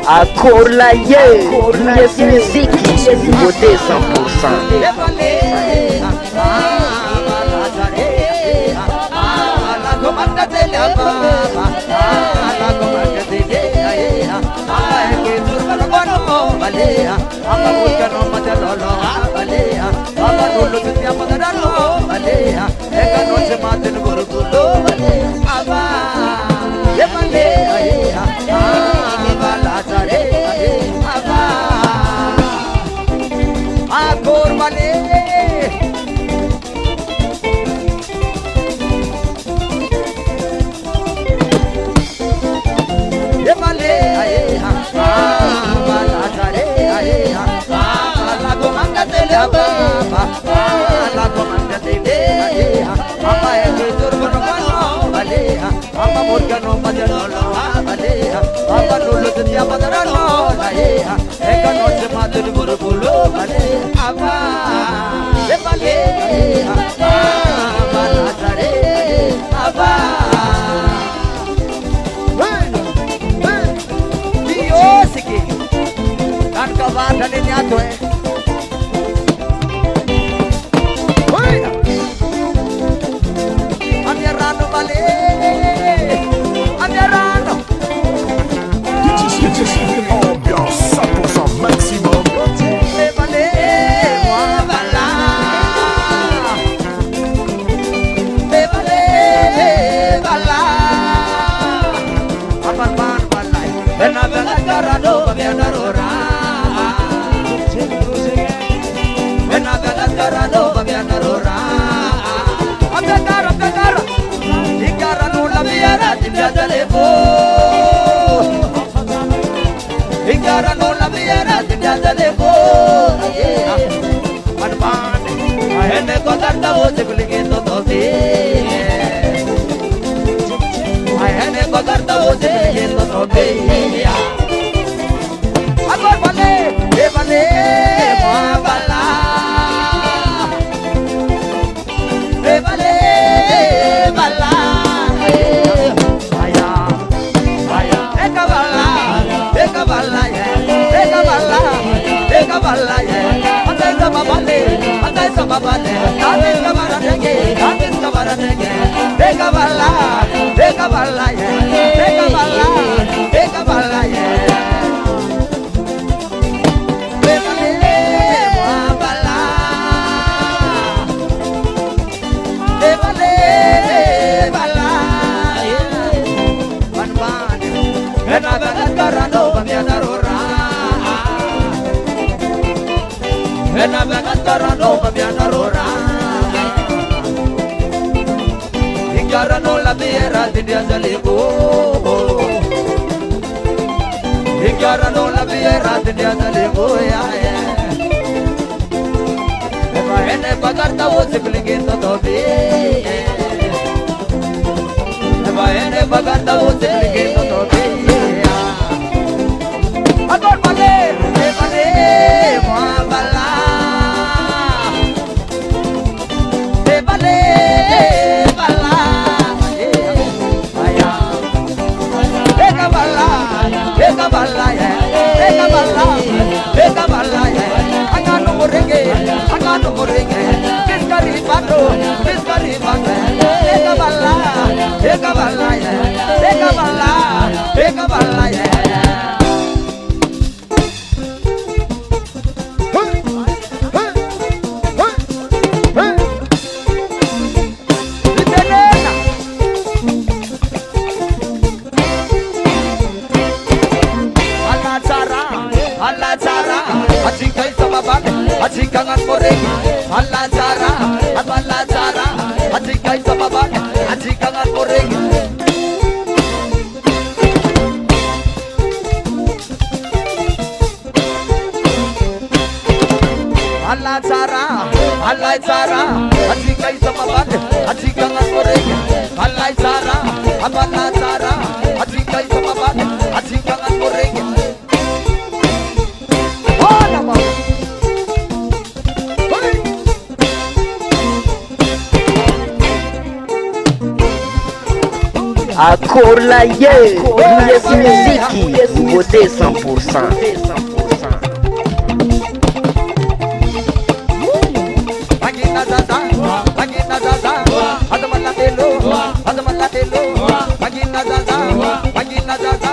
Accord la yes musique, beauté 100%. Take a balla, Allah Zara, Azika is a mabad, Azika Moreg, Allah Zara, Abana Zara, Azika is a mabad, Azika Moreg. Akola ye, yes muziki, beauté 100%. Magina Zaza, Magina Zaza, Adamala Telo, Adamala Telo, Magina Zaza, Magina Zaza,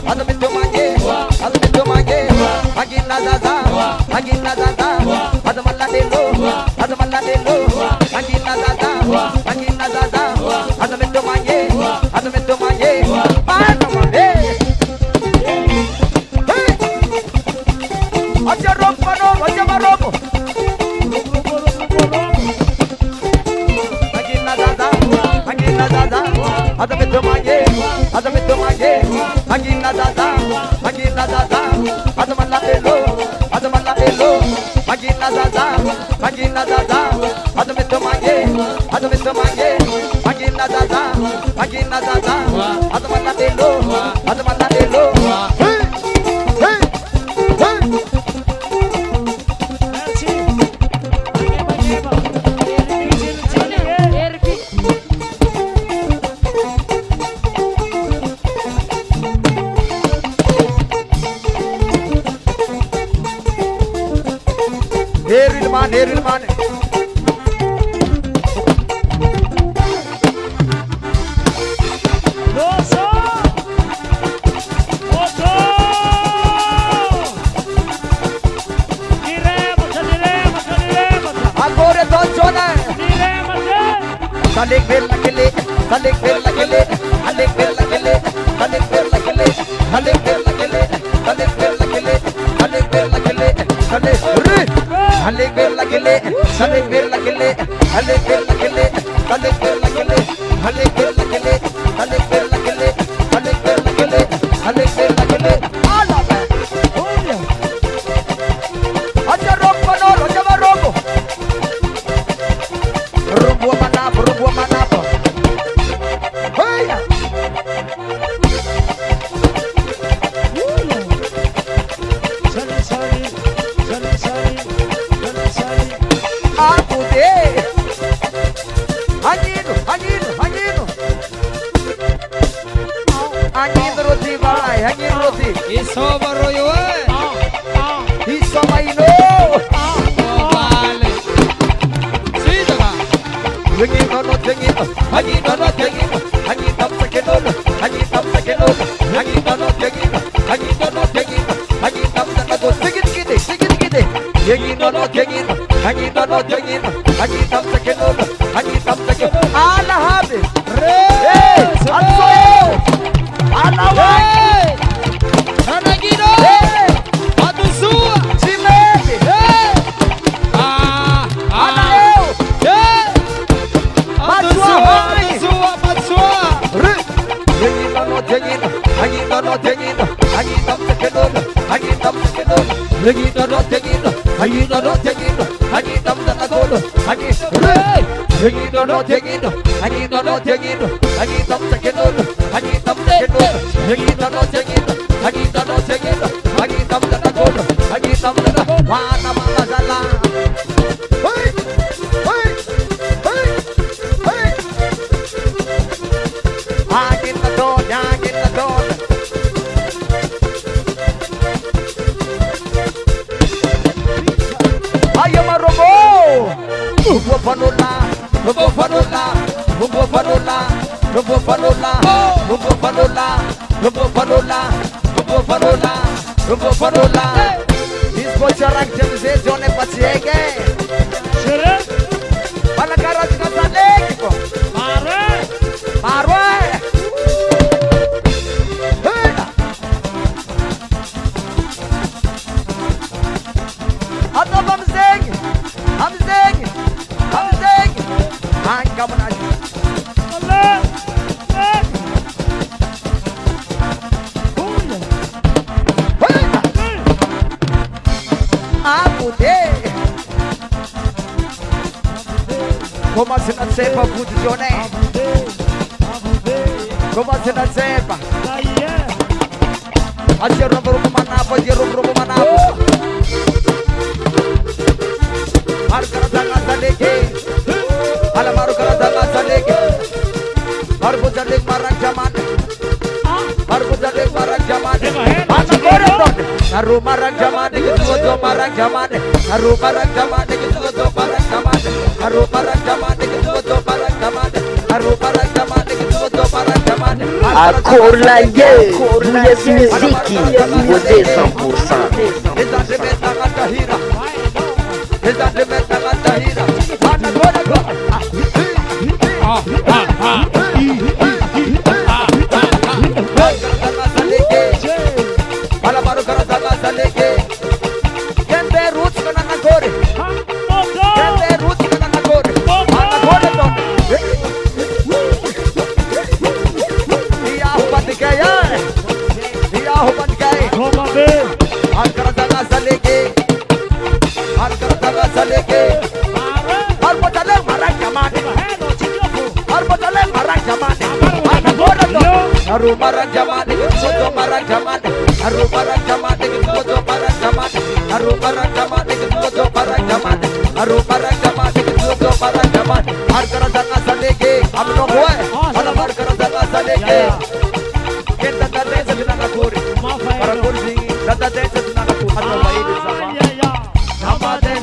Adamito Mange, Adamito Mange, Magina Zaza, Magina Zaza, Adamala Telo, Adamala Telo, Magina Zaza, Magina Zaza, Adamito Mange, Adamito Mange, Adamale. Hey! Aja rompano, aja maromo. Magina Zaza, Adamito Mange, Adamito Mange, Magina Zaza, Magina Zaza, Adamala Telo, Adamala Telo, Magina Zaza, Magina Zaza, Adamito Mange, Adamito Mange, Magina Zaza, Magina Zaza, Adamala Telo, Adamala Telo. Hey, hey, hey. Herilman. Doso! Oto! Diremo! Agora Donzona. Diremo! Salik Bella Kele, Salik Bella Kele, Salik Bella Kele, Salik Bella Kele, Salik Bella Kele, Salik Bella Kele, Salik Bella Kele, Salik Salik Bella Kele, Salik Bella Kele, Salik Bella Kele, Salik Bella Kele, Salik Bella Kele, Salik Bella Kele, Salik Bella Kele, Salik Bella Kele. Allah. Aja rompo no, aja rompo. Rompo manapa. Hey! Acude! Anino roti vai, anino roti. Isso baroyo Isso maino. vale. Sí daga. Anino no tengino, anino no tengino, anino tam sakeno, anino tam sakeno, anino no tengino, anino no tengino, anino tam sakeno, sigit kide. Anino no tengino, anino no tengino, anino tam sakeno, anino tam sakeno. Allah habe. Hey, alsoyo. Allah wa. Anagino. Hey, Adusua. Chimete. Hey. Ah. Anaeu. Hey. Matsua. Matsua. Anino no tengino, anino no tengino, anino tam sakeno, anino tam sakeno. Anino no tengino, anino no tengino, anino tam sakeno, anino no tengino, anino no tengino, anino tam sakeno, anino tam sakeno. Anino no tengino, anino no tengino, anino tam sakeno, anino tam sakeno. Mana mazala. Hey, hey, hey, hey. Agin na don. Ayaw marobo! Rubo panola, rubo panola, rubo panola, rubo panola, rubo panola, rubo panola, rubo panola, rubo panola. This boy charak jamse jone pachiege. Shere? Palagarat ka sa leg ko. Mare! Marwe! Hey! Ato Hamzeng! Hanggang mo na. Ale! Hey! Apude! Come zinasema fuzione. Come zinasema. Ajero robo manapo, ajero robo manapo. Markara danga saleke. Ala markara danga saleke. Marbo jalek marang jaman. Marbo jalek marang jaman. Ana koreton. Haru marang jaman gitu marang jaman. Haru marang jaman gitu marang jaman. Haru marang jaman gitu marang jaman. Haru marang jaman gitu marang jaman. Encore la gueule, yes muziki, você 100%. Haru marang jaman gitu marang jaman. Haru marang jaman gitu marang jaman. Haru marang jaman gitu marang jaman. Haru marang jaman gitu marang jaman. Har kara danga saleke am no hoy. Ala mar kara danga saleke. Kenta dade se danga kore. Para kursi dada de se danga kore. Ano vai de zaman. Namade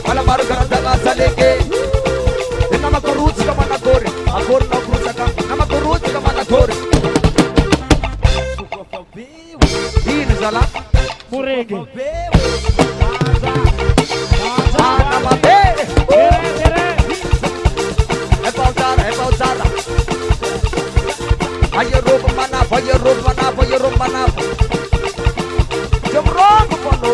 ala mar kara danga saleke. Nama ko roots ka mana kore. Akor na roots ka. Nama ko roots ka mana kore. Din zala Murege. nama be. É pausada. Ayo roupa mana, ayo roupa mana, ayo roupa mana. Jom roupa pano.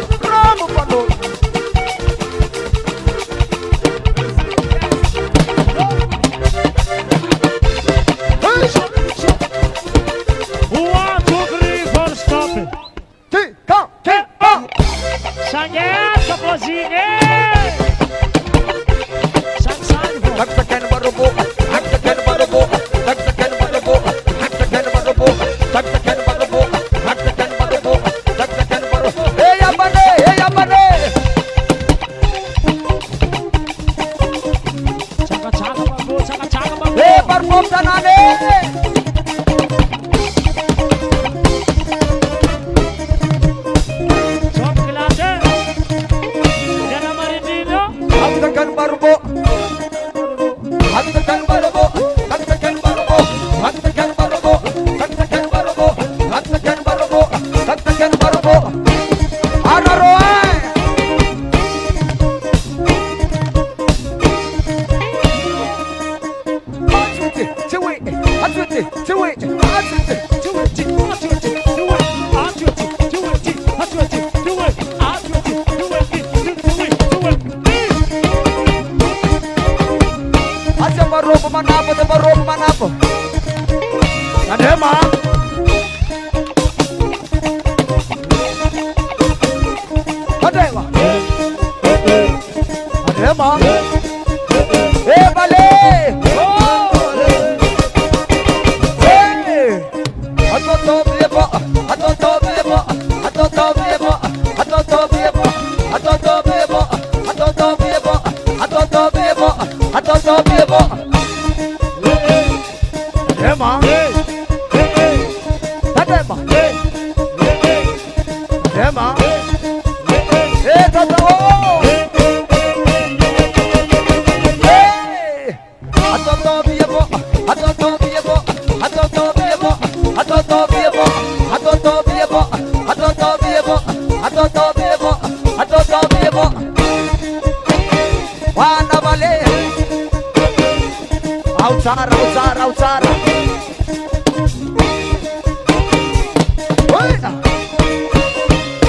Rautsara.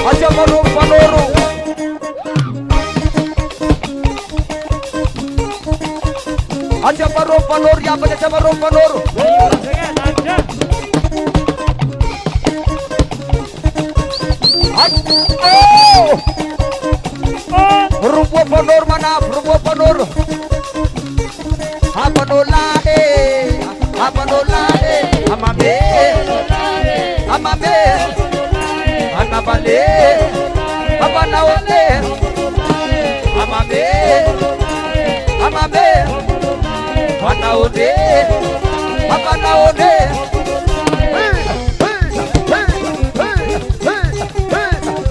Aja panoro. Aja baru panor ya pada baru panor. Rupo panor mana? Rupo panor. Apa nolade? Apa nolade? Amabe. Amabe. Anabale. Apa naole? Amabe. Amabe. Panaode, Panaode.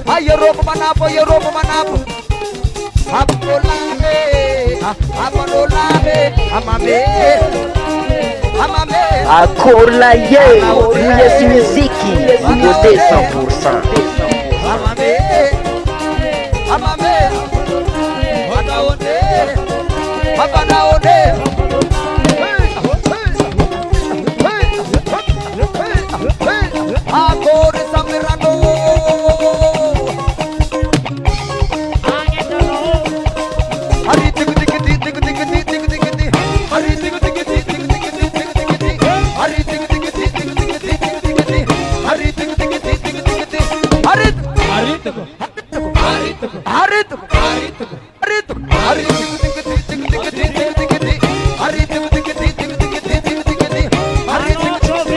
Ayo robo manapo, Apolade, Apolade, Amame, Amame. Acorlaie, Yes Music, Beauté 100%. Amame, Amame, Panaode, Panaode. Agora está mirando. Hari tigu tigu tigu tigu tigu tigu tigu tigu. Hari tigu tigu tigu tigu tigu tigu tigu tigu. Hari tigu tigu tigu tigu tigu tigu tigu. Hari tigu tigu tigu tigu tigu tigu. Hari hari tigu hari tigu hari tigu hari tigu hari tigu hari tigu tigu tigu tigu tigu tigu tigu. Hari tigu tigu tigu tigu tigu tigu tigu tigu. Hari tigu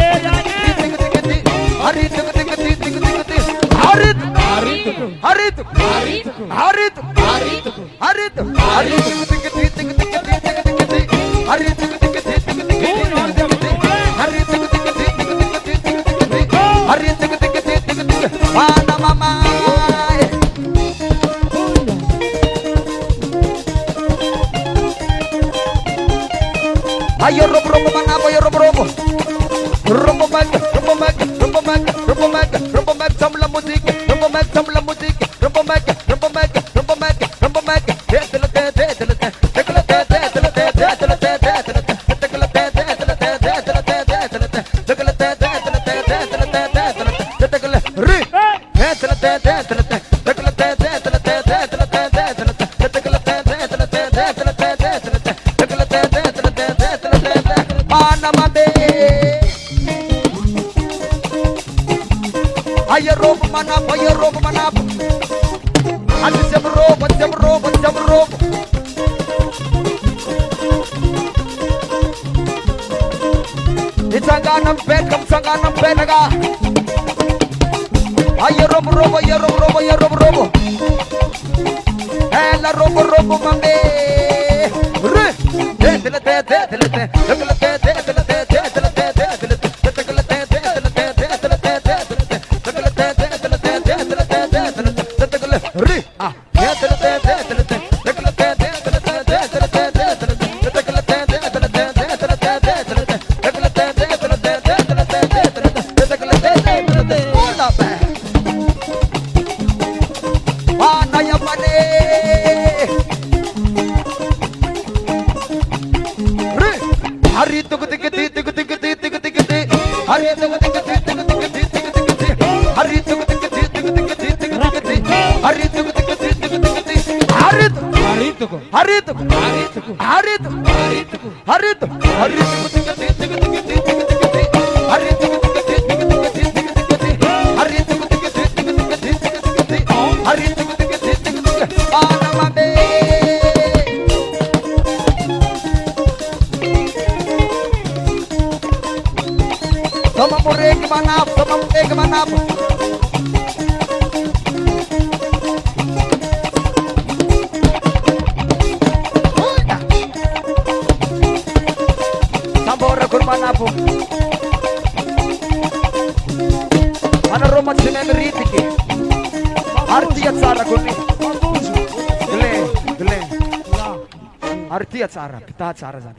ayo robo mana ayo robo mag samla musik robo mag ayo robo mana adi sebro Itangganam pedaga ayo robo la robo mambe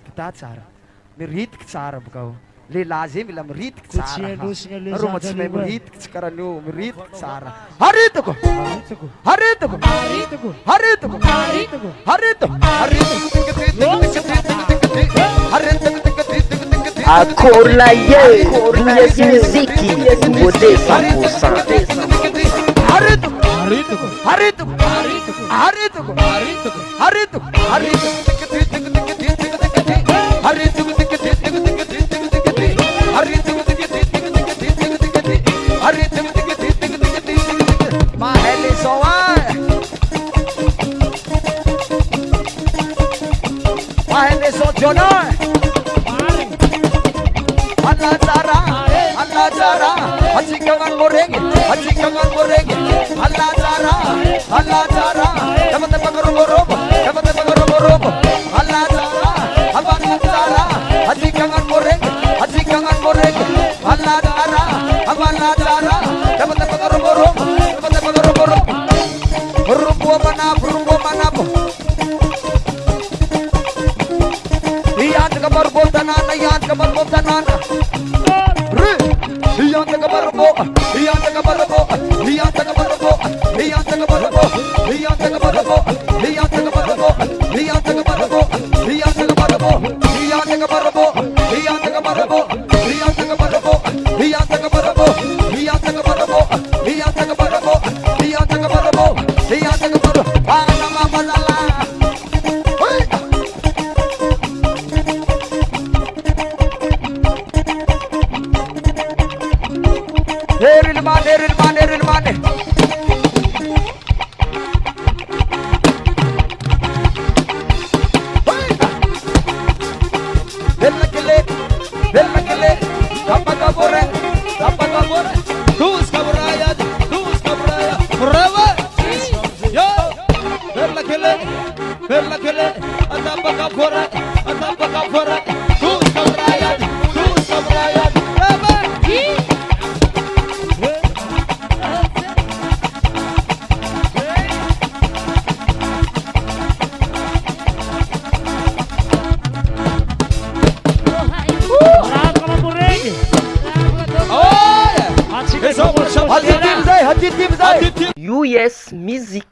kita cara merit cara kau le lazim bila merit cara rumah semai merit sekarang lu merit cara hari itu Acorlaie, Yes Music, Beauté 100%. Pahele sojono Allah Zara Hajikangan goreng Allah Zara Dapat pagorong Allah Zara Hajikangan goreng Allah Zara dapat pagorong Rumbo manap Iyan kabarbotanan Nerilmane Bella kele Apa kaboreng Dus kaburaya Bravo Yo Bella kele Atapa kapora Dus kaburaya Bravo Haji tim zai US Music